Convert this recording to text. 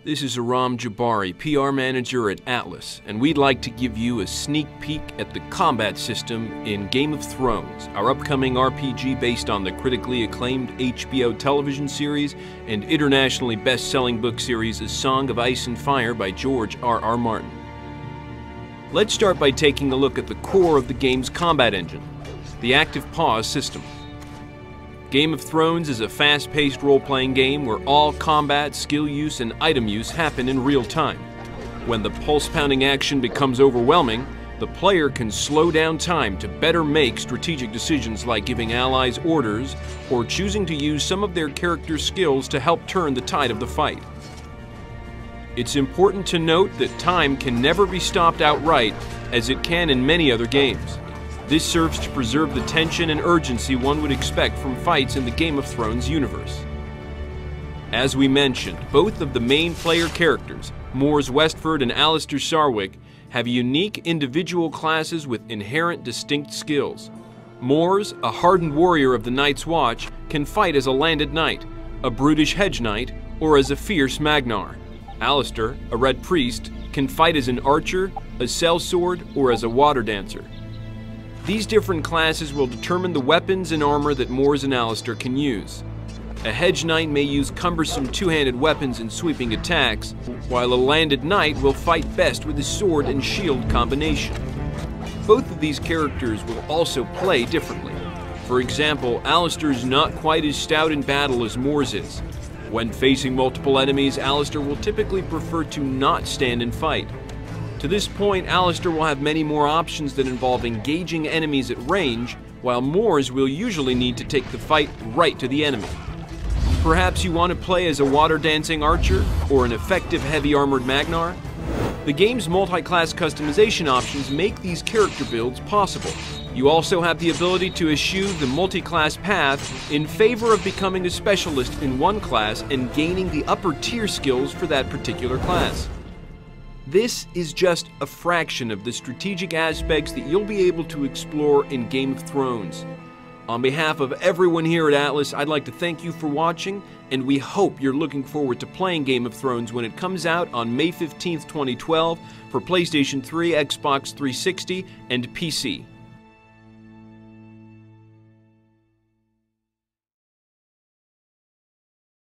This is Aram Jabari, PR manager at Atlas, and we'd like to give you a sneak peek at the combat system in Game of Thrones, our upcoming RPG based on the critically acclaimed HBO television series and internationally best-selling book series A Song of Ice and Fire by George R.R. Martin. Let's start by taking a look at the core of the game's combat engine, the Active Pause system. Game of Thrones is a fast-paced role-playing game where all combat, skill use, and item use happen in real time. When the pulse-pounding action becomes overwhelming, the player can slow down time to better make strategic decisions like giving allies orders or choosing to use some of their character's skills to help turn the tide of the fight. It's important to note that time can never be stopped outright, as it can in many other games. This serves to preserve the tension and urgency one would expect from fights in the Game of Thrones universe. As we mentioned, both of the main player characters, Mors Westford and Alliser Sarwyck, have unique individual classes with inherent distinct skills. Mors, a hardened warrior of the Night's Watch, can fight as a landed knight, a brutish hedge knight, or as a fierce Magnar. Alliser, a red priest, can fight as an archer, a sellsword, or as a water dancer. These different classes will determine the weapons and armor that Mors and Alliser can use. A hedge knight may use cumbersome two-handed weapons and sweeping attacks, while a landed knight will fight best with his sword and shield combination. Both of these characters will also play differently. For example, Alliser is not quite as stout in battle as Mors is. When facing multiple enemies, Alliser will typically prefer to not stand and fight. To this point, Alliser will have many more options that involve engaging enemies at range, while Mors will usually need to take the fight right to the enemy. Perhaps you want to play as a water-dancing archer or an effective heavy-armored Magnar? The game's multi-class customization options make these character builds possible. You also have the ability to eschew the multi-class path in favor of becoming a specialist in one class and gaining the upper-tier skills for that particular class. This is just a fraction of the strategic aspects that you'll be able to explore in Game of Thrones. On behalf of everyone here at Atlas, I'd like to thank you for watching, and we hope you're looking forward to playing Game of Thrones when it comes out on May 15th, 2012 for PlayStation 3, Xbox 360, and PC.